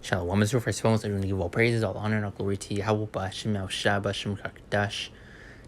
Shalom, Israel, first and foremost, I want to give all praises, all honor, and all glory to Yahweh, Ba'ashem, Yahushua, Ba'ashem, Kakadash,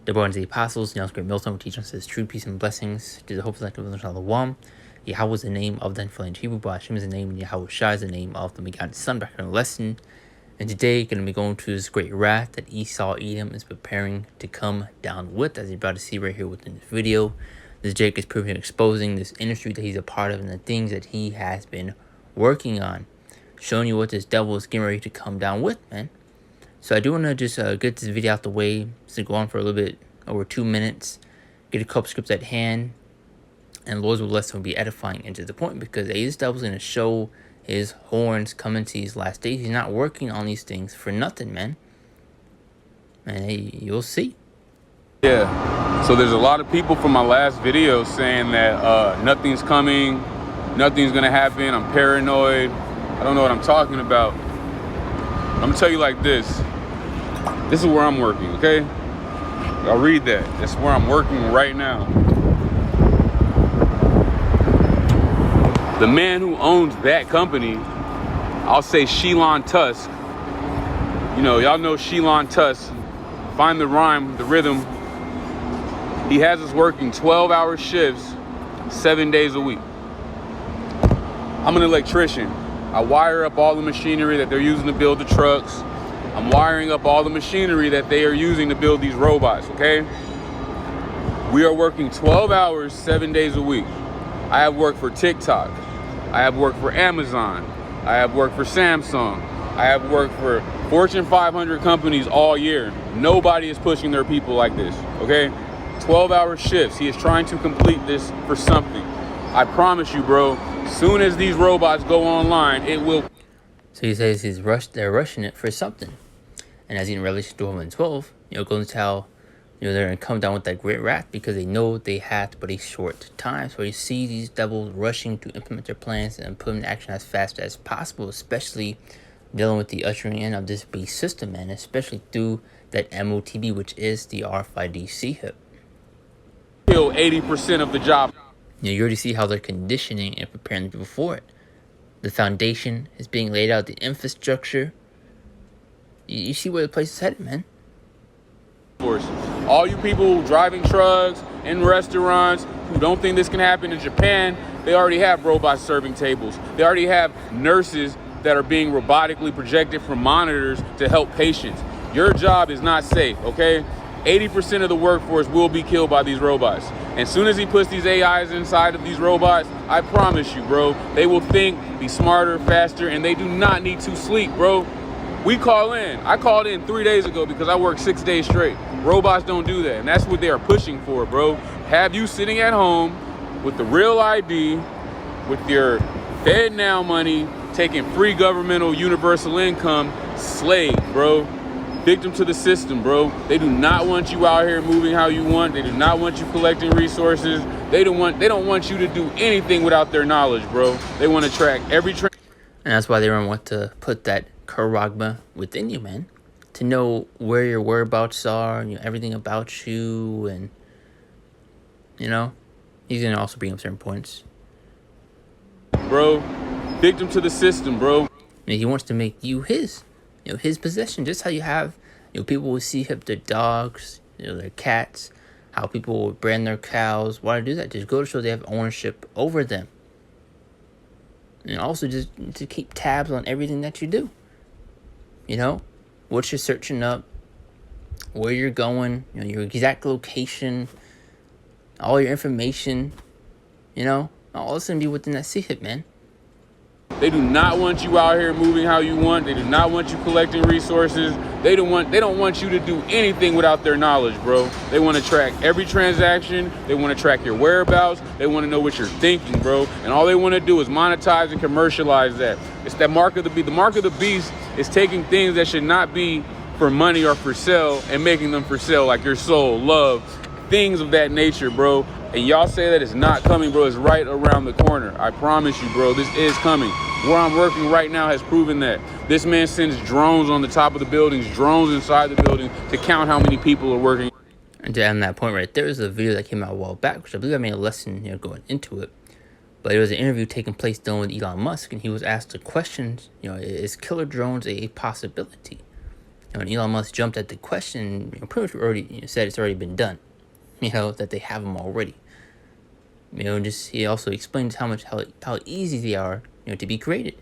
the brothers, the apostles, now great millstone, teach us his true peace and blessings, to the hopes of the Shalom. Yahweh is the name of the influent Hebrew, Ba'ashem is the name, and Yahushua is the name of the begotten Son. Back in the lesson, and today, going to be going to this great wrath that Esau, Edom, is preparing to come down with, as you're about to see right here within this video. This Jake is proving exposing this industry that he's a part of and the things that he has been working on, showing you what this devil is getting ready to come down with, man. So I do want to just get this video out the way. It's going to go on for a little bit over 2 minutes. Get a couple scripts at hand. And Lord's will lesson will be edifying and to the point, because this devil's going to show his horns coming to these last days. He's not working on these things for nothing, man. And hey, you'll see. Yeah, so there's a lot of people from my last video saying that nothing's coming, nothing's gonna happen, I'm paranoid, I don't know what I'm talking about. I'm gonna tell you like this is where I'm working, okay? I'll read that. That's where I'm working right now. The man who owns that company, I'll say Shelon Tusk. You know, y'all know Shelon Tusk. Find the rhyme, the rhythm. He has us working 12-hour shifts, 7 days a week. I'm an electrician. I wire up all the machinery that they're using to build the trucks. I'm wiring up all the machinery that they are using to build these robots, okay? We are working 12 hours, 7 days a week. I have worked for TikTok. I have worked for Amazon. I have worked for Samsung. I have worked for Fortune 500 companies all year. Nobody is pushing their people like this, okay? 12-hour shifts. He is trying to complete this for something. I promise you, bro, soon as these robots go online, it will. So he says they're rushing it for something. And as in Revelation 12 and 12, it goes into how, they're going to come down with that great wrath because they know they have but a short time. So you see these devils rushing to implement their plans and put them in action as fast as possible, especially dealing with the ushering in of this beast system, man, especially through that MOTB, which is the RFID C-HIP. Kill 80% of the job. You already see how they're conditioning and preparing people for it. The foundation is being laid out, the infrastructure. You see where the place is headed, man. All you people driving trucks in restaurants who don't think this can happen in Japan, they already have robots serving tables. They already have nurses that are being robotically projected from monitors to help patients. Your job is not safe, okay? 80% of the workforce will be killed by these robots. As soon as he puts these AIs inside of these robots, I promise you, bro, they will think, be smarter, faster, and they do not need to sleep, bro. We call in. I called in 3 days ago because I worked 6 days straight. Robots don't do that, and that's what they are pushing for, bro. Have you sitting at home with the real ID, with your Fed Now money, taking free governmental universal income, slave, bro. Victim to the system, bro. They do not want you out here moving how you want. They do not want you collecting resources. They don't want you to do anything without their knowledge, bro. They want to track every and that's why they don't want to put that charagma within you, man, to know where your whereabouts are, everything about you, and he's gonna also bring up certain points, bro. Victim to the system, bro. He wants to make you his possession, just how you have people will see their dogs, their cats, how people will brand their cows. Why do that? Just go to show they have ownership over them, and also just to keep tabs on everything that you do. What you're searching up, where you're going, your exact location, all your information, all this gonna be within that C-HIP, man. They do not want you out here moving how you want. They do not want you collecting resources. They don't want you to do anything without their knowledge, bro. They want to track every transaction. They want to track your whereabouts. They want to know what you're thinking, bro. And all they want to do is monetize and commercialize that. It's that mark of the beast. The mark of the beast is taking things that should not be for money or for sale and making them for sale, like your soul, love, things of that nature, bro. And y'all say that it's not coming, bro. It's right around the corner. I promise you, bro, this is coming. Where I'm working right now has proven that. This man sends drones on the top of the buildings, drones inside the building to count how many people are working. And to end that point right there is a video that came out a while back, which I believe I made a lesson, going into it. But there was an interview taking place done with Elon Musk, and he was asked the question, is killer drones a possibility? And Elon Musk jumped at the question, pretty much already said it's already been done, that they have them already. Just he also explains how easy they are, to be created.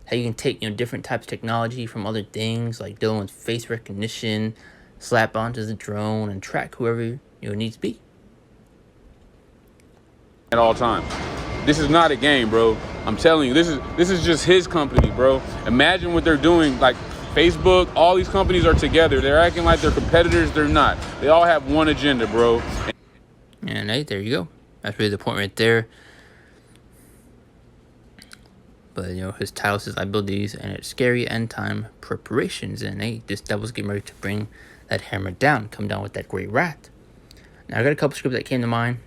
How you can take, different types of technology from other things, like dealing with face recognition, slap onto the drone, and track whoever, needs to be. At all times. This is not a game, bro. I'm telling you, this is just his company, bro. Imagine what they're doing. Like Facebook, all these companies are together. They're acting like they're competitors. They're not. They all have one agenda, bro. And hey, there you go. That's really the point right there. But his title says, "I build these, and it's scary end time preparations." And hey, this devil's getting ready to bring that hammer down, come down with that great wrath. Now I got a couple scripts that came to mind.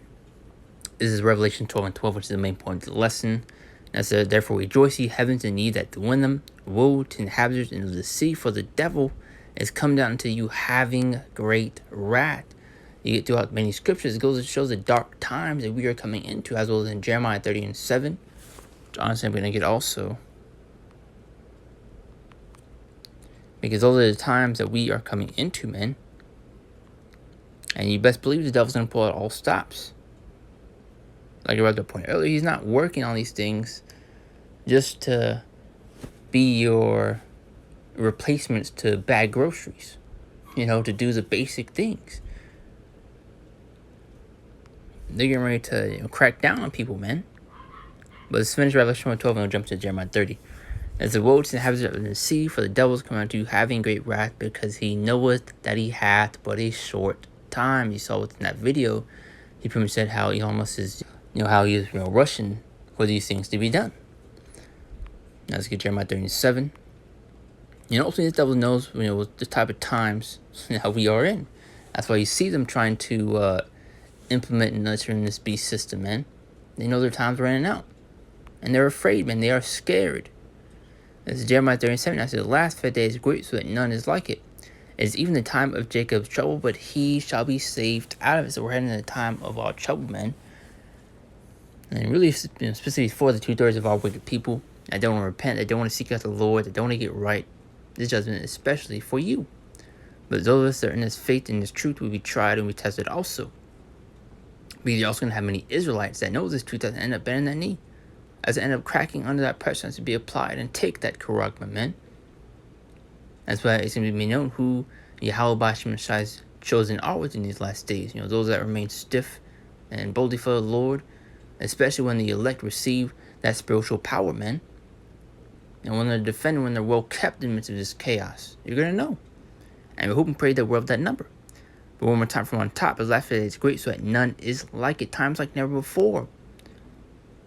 This is Revelation 12:12, which is the main point of the lesson. And it says, "Therefore rejoice, ye heavens, and ye that win them. Woe to the inhabitants of the sea, for the devil is come down unto you, having great wrath." You get throughout many scriptures, it goes and shows the dark times that we are coming into, as well as in Jeremiah 30:7. Which honestly I'm going to get also. Because those are the times that we are coming into, man. And you best believe the devil's going to pull out all stops. Like I read the point earlier, he's not working on these things just to be your replacements to bad groceries. To do the basic things. They're getting ready to crack down on people, man. But let's finish Revelation 12 and we'll jump to Jeremiah 30. As the woe to the inhabitants of the sea, for the devil is coming unto you, having great wrath, because he knoweth that he hath but a short time. You saw within that video, he pretty much said how Elon Musk is, how he is rushing for these things to be done. Now let's get Jeremiah 37. Ultimately the devil knows, with the type of times how we are in. That's why you see them trying to implement and nurture in this beast system, man. They know their time's running out. And they're afraid, man. They are scared. This is Jeremiah 37. I said, "The last 5 days is great, so that none is like it. It is even the time of Jacob's trouble, but he shall be saved out of it." So we're heading to the time of our trouble, man. And really, specifically for the 2/3 of our wicked people that don't want to repent, that don't want to seek out the Lord, that don't want to get right. This judgment is especially for you. But those of us that are in this faith and this truth will be tried and be tested also. Because you're also going to have many Israelites that know this truth that end up bending their knee. As they end up cracking under that pressure to be applied and take that Karagma, man. That's why it's going to be known who Yahweh Bashim Shai's chosen are within these last days. Those that remain stiff and boldly for the Lord, especially when the elect receive that spiritual power, man. And when they're defended, when they're well kept in the midst of this chaos, you're going to know. And we hope and pray that we're of that number. But one more time from on top, his last 5 days is great, so that none is like it. Times like never before.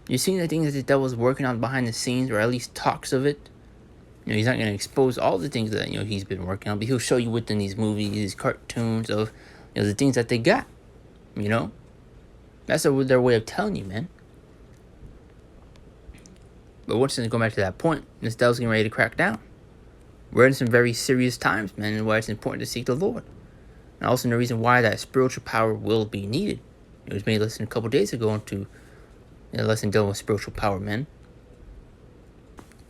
You're seeing the things that the devil is working on behind the scenes, or at least talks of it. He's not going to expose all the things that he's been working on, but he'll show you within these movies, these cartoons of the things that they got. That's their way of telling you, man. But once again, going back to that point, this devil's getting ready to crack down. We're in some very serious times, man, and why it's important to seek the Lord. And also the reason why that spiritual power will be needed. It was made less than a couple days ago into a lesson dealing with spiritual power, man.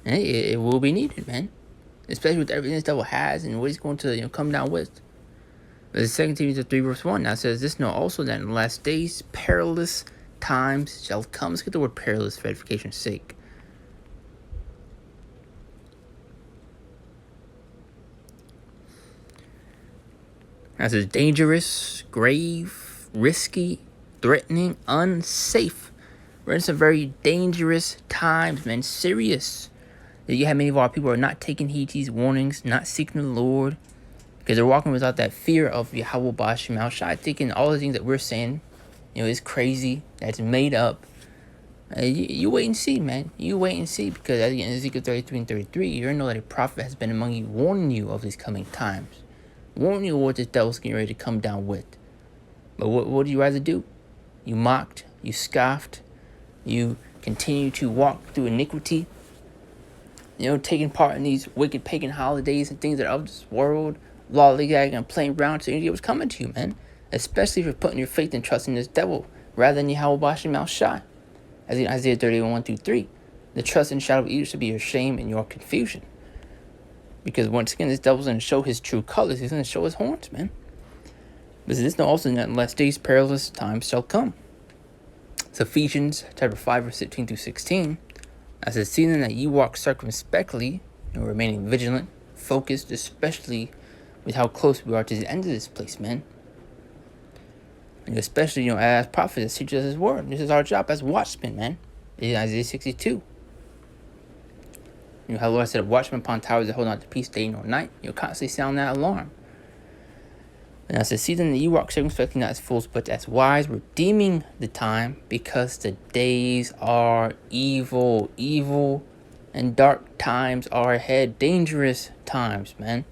And it will be needed, man. Especially with everything this devil has and what he's going to come down with. But the 2 Timothy 3 verse 1 now says, "This know also that in the last days perilous times shall come." Let's get the word perilous for edification's sake. Now it says dangerous, grave, risky, threatening, unsafe. We're in some very dangerous times, man. Serious. You have many of our people who are not taking heed to these warnings, not seeking the Lord, because they're walking without that fear of Yahweh Bashim Al Shai, thinking all the things that we're saying, is crazy, that's made up. You wait and see, man. You wait and see, because as in Ezekiel 33 and 33, you already know that a prophet has been among you, warning you of these coming times, warning you what this devil's getting ready to come down with. But what do you rather do? You mocked, you scoffed, you continue to walk through iniquity, taking part in these wicked pagan holidays and things that are of this world, lollygagging and playing around, so you know what's coming to you, man. Especially if you're putting your faith and trust in this devil rather than Yahweh Bashim Al Shai. As in Isaiah 31:1-3. The trust and shadow of evil should be your shame and your confusion. Because once again, this devil's going to show his true colors. He's going to show his horns, man. But this know also that in last days perilous times shall come. It's Ephesians chapter 5, verse 15-16. As a season that you walk circumspectly, remaining vigilant, focused, especially with how close we are to the end of this place, man. And especially, as prophets, teach us his word. This is our job as watchmen, man. In Isaiah 62. How the Lord said, watchmen upon towers that hold not the peace day nor night. Constantly sound that alarm. And as a season that you walk circumspectly, not as fools, but as wise, redeeming the time, because the days are evil. Evil and dark times are ahead. Dangerous times, man.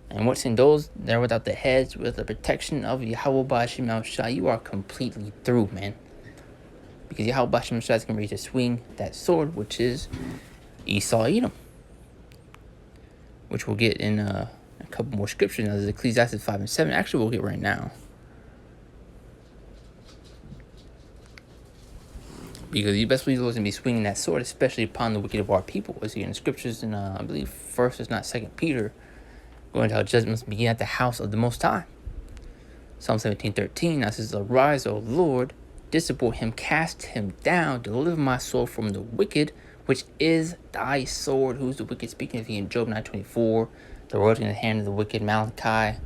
And what's in those there without the heads, with the protection of Yahweh Ba'ashim al-Shah, you are completely through, man. Because Yahweh Ba'ashim al-Shah is going to ready to swing that sword, which is Esau Edom. Which we'll get in a couple more scriptures. Now, there's Ecclesiastes 5 and 7. Actually, we'll get right now. Because you best believe the Lord's going to be swinging that sword, especially upon the wicked of our people. As you in the scriptures in, I believe, 1st, if not 2nd Peter, going to how judgments begin at the house of the Most High. Psalm 17:13, now says, arise, O Lord, disappoint him, cast him down, deliver my soul from the wicked, which is thy sword. Who's the wicked? Speaking of he in Job 9:24, the world in the hand of the wicked. Malachi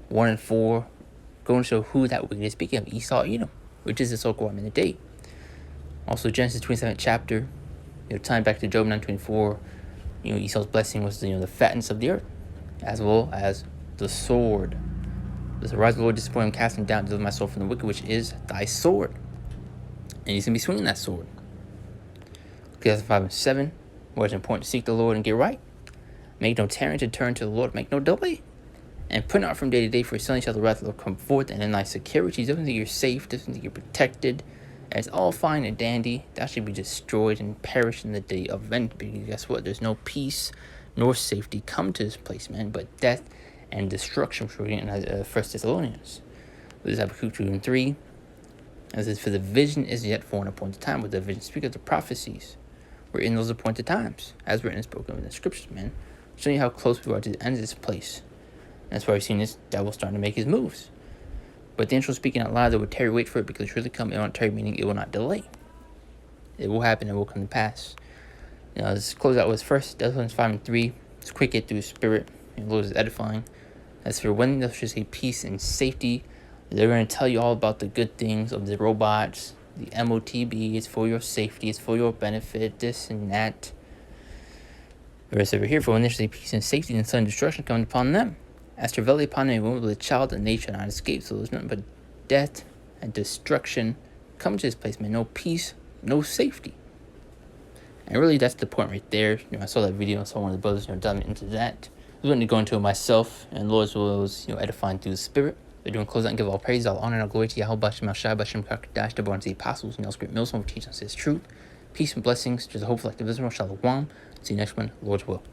1 and 4, going to show who that wicked is. Speaking of Esau Edom, which is the so-called in the day. Also Genesis 27th chapter, tying back to Job 9:24, Esau's blessing was the fatness of the earth, as well as the sword. Does arise the Lord, disappoint him, cast him down, deliver my soul from the wicked, which is thy sword. And he's going to be swinging that sword. Ecclesiastes 5 and 7, where it's important to seek the Lord and get right. Make no tarrying to turn to the Lord, make no delay. And put out from day to day, for suddenly shall the wrath of the Lord come forth, and in thy security, doesn't think you're safe, doesn't think you're protected. And it's all fine and dandy. That should be destroyed and perish in the day of vengeance. Because guess what? There's no peace nor safety come to this place, man, but death and destruction, which we're getting in 1 Thessalonians. This is Habakkuk 2 and 3. As it says, for the vision is yet for an appointed time, but the vision speaks of the prophecies. We're in those appointed times, as written and spoken in the scriptures, man. Showing you how close we are to the end of this place. And that's why we've seen this devil starting to make his moves. But the angel speaking out loud, they will tarry, wait for it, because it will surely come. It will not tarry, meaning it will not delay. It will happen, it will come to pass. Let's close out with 1 Thessalonians 5 and 3. It's quick, get through the spirit. The Lord is edifying. As for when they'll say peace and safety, they're going to tell you all about the good things of the robots, the MOTB. It's for your safety, it's for your benefit, this and that. The rest over here, for when they say peace and safety, and sudden destruction coming upon them. As travail upon a woman with a child, and they shall not escape. So there's nothing but death and destruction come to this place, man. No peace, no safety. And really, that's the point right there. I saw that video, so one of the brothers, diving into that. I was going to go into it myself, and Lord's will was, edifying through the Spirit. They're doing close out and give all praise, all honor, and all glory to Yahweh Ba'ashim al-Shai, Ba'ashim Kakadash, the born to the apostles, and Script Mills, who teach us his truth. Peace and blessings to the hopeful active Israel, Shalom. See you next one, Lord's will.